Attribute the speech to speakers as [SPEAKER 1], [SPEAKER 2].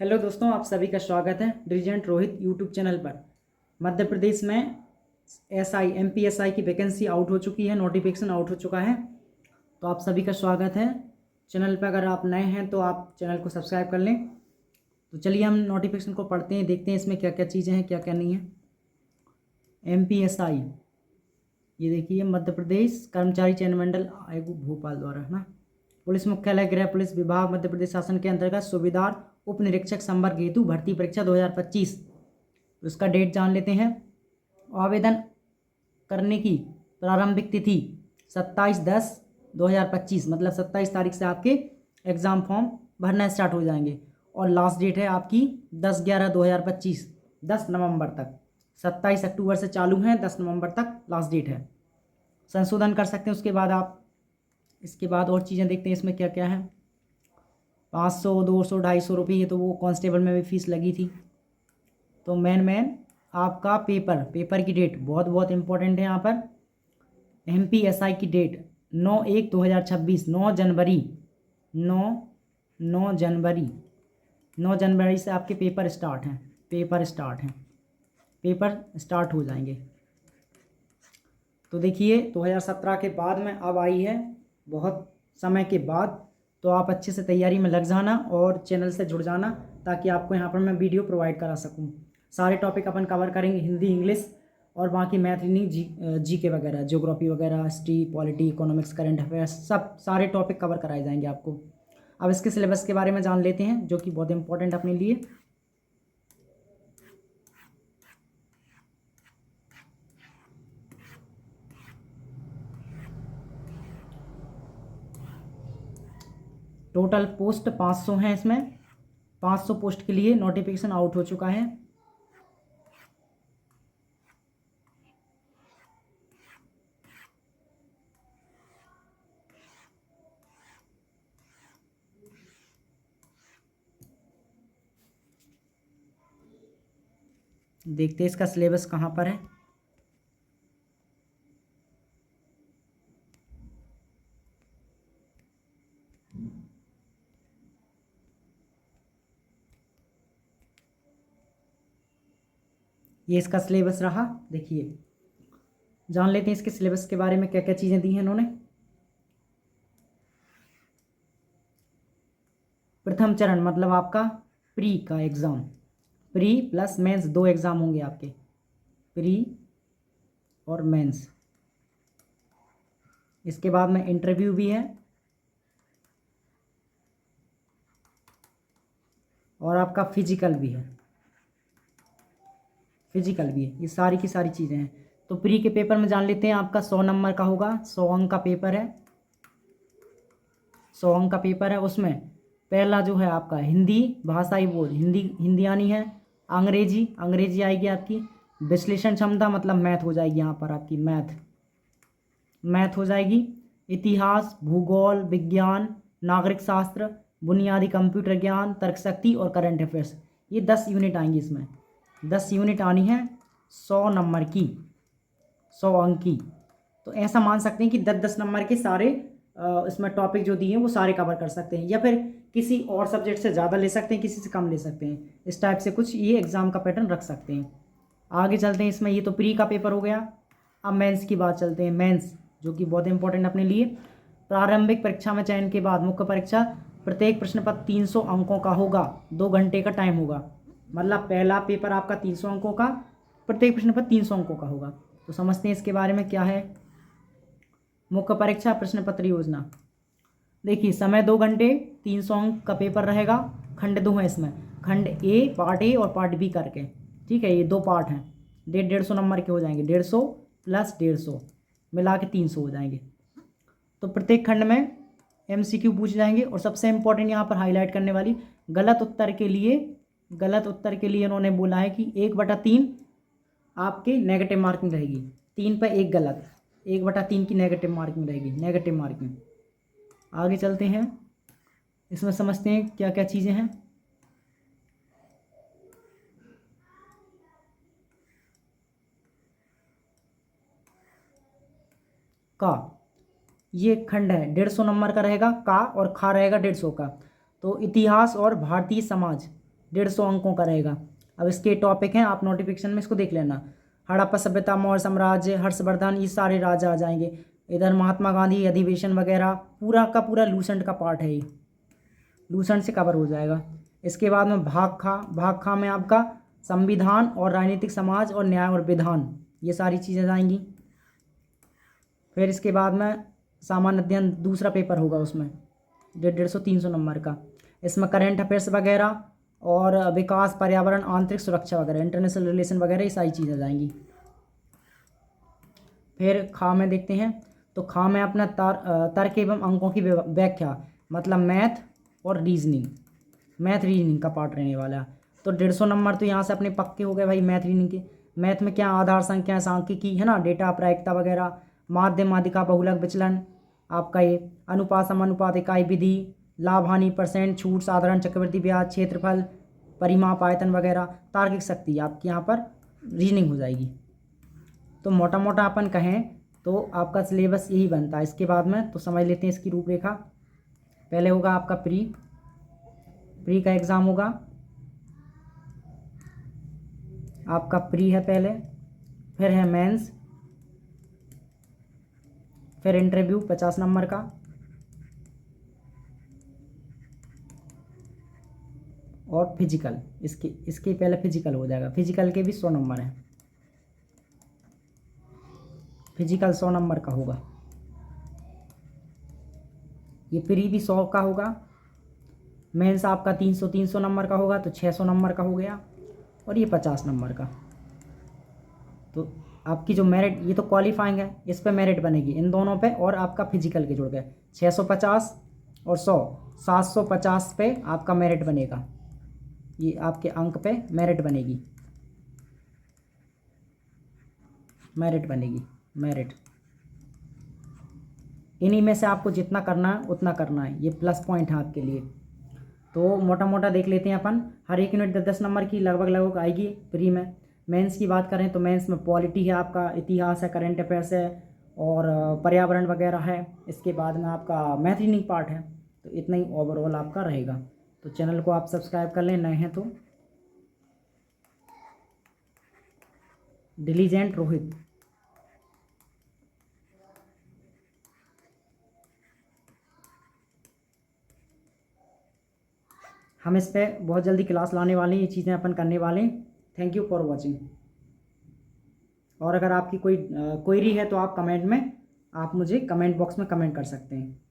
[SPEAKER 1] Hello दोस्तों, आप सभी का स्वागत है डिलीजेंट रोहित यूट्यूब चैनल पर। मध्य प्रदेश में एमपीएसआई की वैकेंसी आउट हो चुकी है, नोटिफिकेशन आउट हो चुका है। तो आप सभी का स्वागत है चैनल पर। अगर आप नए हैं तो आप चैनल को सब्सक्राइब कर लें। तो चलिए हम नोटिफिकेशन को पढ़ते हैं, देखते हैं इसमें क्या क्या चीज़ें हैं, क्या क्या नहीं है। एमपीएसआई, ये देखिए, मध्य प्रदेश कर्मचारी चयन मंडल आयोग भोपाल द्वारा, है ना। पुलिस मुख्यालय गृह पुलिस विभाग मध्य प्रदेश शासन के अंतर्गत सूबेदार उप निरीक्षक संवर्ग हेतु भर्ती परीक्षा 2025। उसका डेट जान लेते हैं। आवेदन करने की प्रारंभिक तिथि 27/10/2025, मतलब 27 तारीख से आपके एग्ज़ाम फॉर्म भरना स्टार्ट हो जाएंगे। और लास्ट डेट है आपकी 10/11/2025, 10 नवंबर तक। 27 अक्टूबर से चालू है, 10 नवंबर तक लास्ट डेट है। संशोधन कर सकते हैं उसके बाद आप। इसके बाद और चीज़ें देखते हैं इसमें क्या क्या है। 500, 200, 250 रुपये, ये तो वो कांस्टेबल में भी फीस लगी थी। तो मेन आपका पेपर की डेट बहुत बहुत इंपॉर्टेंट है यहाँ पर। एमपीएसआई की डेट 9/1/2026, 9 जनवरी 9 जनवरी से आपके पेपर स्टार्ट हैं। पेपर स्टार्ट हो जाएंगे। तो देखिए 2017 के बाद में अब आई है, बहुत समय के बाद। तो आप अच्छे से तैयारी में लग जाना और चैनल से जुड़ जाना, ताकि आपको यहाँ पर मैं वीडियो प्रोवाइड करा सकूँ। सारे टॉपिक अपन कवर करेंगे, हिंदी, इंग्लिश और बाकी मैथ, रीजनिंग, जीके वगैरह, ज्योग्राफी वगैरह, history, polity, economics, current affairs, सब सारे टॉपिक कवर कराए जाएंगे आपको। अब इसके सिलेबस के बारे में जान लेते हैं, जो कि बहुत इंपॉर्टेंट अपने लिए। टोटल पोस्ट 500 हैं इसमें। 500 पोस्ट के लिए नोटिफिकेशन आउट हो चुका है। देखते हैं इसका सिलेबस कहाँ पर है। ये इसका सिलेबस रहा। देखिए, जान लेते हैं इसके सिलेबस के बारे में, क्या क्या चीज़ें दी हैं इन्होंने। प्रथम चरण मतलब आपका प्री का exam, pre plus mains, 2 exam होंगे आपके, प्री और मेंस। इसके बाद में इंटरव्यू भी है और आपका फिजिकल भी है। ये सारी की सारी चीज़ें हैं। तो प्री के पेपर में जान लेते हैं, आपका 100 नंबर का होगा, 100 अंक का पेपर है। 100 अंक का पेपर है। उसमें पहला जो है आपका हिंदी भाषाई बोध, हिंदी आनी है। अंग्रेजी आएगी आपकी। विश्लेषण क्षमता मतलब मैथ हो जाएगी यहाँ पर आपकी, मैथ हो जाएगी। इतिहास, भूगोल, विज्ञान, नागरिक शास्त्र, बुनियादी कंप्यूटर ज्ञान, तर्कशक्ति और करंट अफेयर्स, ये 10 यूनिट आएंगी इसमें। 10 यूनिट आनी है 100 नंबर की, 100 अंक की। तो ऐसा मान सकते हैं कि 10-10 नंबर के सारे इसमें टॉपिक जो दिए हैं वो सारे कवर कर सकते हैं, या फिर किसी और सब्जेक्ट से ज़्यादा ले सकते हैं, किसी से कम ले सकते हैं। इस टाइप से कुछ ये एग्ज़ाम का पैटर्न रख सकते हैं। आगे चलते हैं इसमें। ये तो प्री का पेपर हो गया। अब मेंस की बात चलते हैं। मेंस जो कि बहुत इंपॉर्टेंट अपने लिए। प्रारंभिक परीक्षा में चयन के बाद मुख्य परीक्षा, प्रत्येक प्रश्न पत्र 300 अंकों का होगा, 2 घंटे का टाइम होगा। मतलब पहला पेपर आपका 300 अंकों का, प्रत्येक प्रश्न पत्र 300 अंकों का होगा। तो समझते हैं इसके बारे में क्या है। मुख्य परीक्षा प्रश्न पत्र योजना, देखिए समय 2 घंटे, 300 अंक का पेपर रहेगा। खंड 2 है इसमें, खंड ए, पार्ट ए और पार्ट बी करके, ठीक है। ये 2 पार्ट हैं, 150 नंबर के हो जाएंगे। 150 प्लस 150 मिला के 300 हो जाएंगे। तो प्रत्येक खंड में एमसीक्यू पूछ जाएंगे। और सबसे इंपॉर्टेंट यहाँ पर हाईलाइट करने वाली, गलत उत्तर के लिए उन्होंने बोला है कि 1/3 आपके नेगेटिव मार्किंग रहेगी। 3 पर 1 गलत, 1/3 की नेगेटिव मार्किंग रहेगी, नेगेटिव मार्किंग। आगे चलते हैं, इसमें समझते हैं क्या क्या चीज़ें हैं। का ये खंड है, 150 नंबर का रहेगा का, और खा रहेगा 150 का। तो इतिहास और भारतीय समाज, 150 अंकों का रहेगा। अब इसके टॉपिक हैं, आप नोटिफिकेशन में इसको देख लेना। हड़प्पा सभ्यता, मौर्य साम्राज्य, हर्षवर्धन, ये सारे राजा आ जाएंगे। इधर महात्मा गांधी, अधिवेशन वगैरह, पूरा का पूरा लूसेंट का पार्ट है ये, लूसेंट से कवर हो जाएगा। इसके बाद में भाग खा में आपका संविधान और राजनीतिक समाज और न्याय और विधान, ये सारी चीज़ें आएंगी। फिर इसके बाद में सामान्य अध्ययन दूसरा पेपर होगा, उसमें 150-300 नंबर का। इसमें करेंट अफेयर्स वगैरह और विकास, पर्यावरण, आंतरिक सुरक्षा वगैरह, इंटरनेशनल रिलेशन वगैरह, ये सारी चीज़ें जाएंगी। फिर खा में देखते हैं, तो खा में अपना तर्क एवं अंकों की व्याख्या, मतलब मैथ और रीजनिंग का पार्ट रहने वाला है। तो 150 नंबर तो यहाँ से अपने पक्के हो गए भाई मैथ रीजनिंग के। मैथ में क्या, आधार संख्या, सांख्यिकी है ना, डेटा प्रायिकता वगैरह, माध्यम माध्यिका, बहुलक विचलन, आपका ये अनुपात समानुपात, इकाई विधि, लाभ हानि, परसेंट, छूट, साधारण, चक्रवृद्धि ब्याज, क्षेत्रफल, परिमाप, आयतन वगैरह, तार्किक शक्ति, आपकी यहाँ पर रीजनिंग हो जाएगी। तो मोटा मोटा अपन कहें तो आपका सिलेबस यही बनता है। इसके बाद में तो समझ लेते हैं इसकी रूपरेखा। पहले होगा आपका प्री का एग्ज़ाम होगा, आपका प्री है पहले, फिर है मेंस, फिर इंटरव्यू 50 नंबर का, और फिजिकल, इसके पहले फिजिकल हो जाएगा। फिजिकल के भी 100 नंबर हैं, फिजिकल 100 नंबर का होगा। ये प्री भी 100 का होगा। मेंस आपका 300 नंबर का होगा, तो 600 नंबर का हो गया, और ये 50 नंबर का। तो आपकी जो मेरिट, ये तो क्वालिफाइंग है, इस पे मेरिट बनेगी इन दोनों पे, और आपका फिजिकल के जुड़ गए 650 और 100, 750 पे आपका मेरिट बनेगा। ये आपके अंक पे मेरिट बनेगी, मेरिट। इन्हीं में से आपको जितना करना है उतना करना है, ये प्लस पॉइंट है आपके लिए। तो मोटा मोटा देख लेते हैं अपन, हर एक यूनिट 10 नंबर की लगभग आएगी प्री में। मेंस की बात करें तो मेंस में पॉलिटी है, आपका इतिहास है, करंट अफेयर्स है, और पर्यावरण वगैरह है। इसके बाद में आपका मैथ रीजनिंग पार्ट है। तो इतना ही ओवरऑल आपका रहेगा। तो चैनल को आप सब्सक्राइब कर लें, नए हैं तो। डिलीजेंट रोहित, हम इस पर बहुत जल्दी क्लास लाने वाले हैं, ये चीज़ें अपन करने वाले हैं। Thank you for watching. और अगर आपकी कोई क्वेरी है तो आप कमेंट में, आप मुझे कमेंट बॉक्स में कमेंट कर सकते हैं।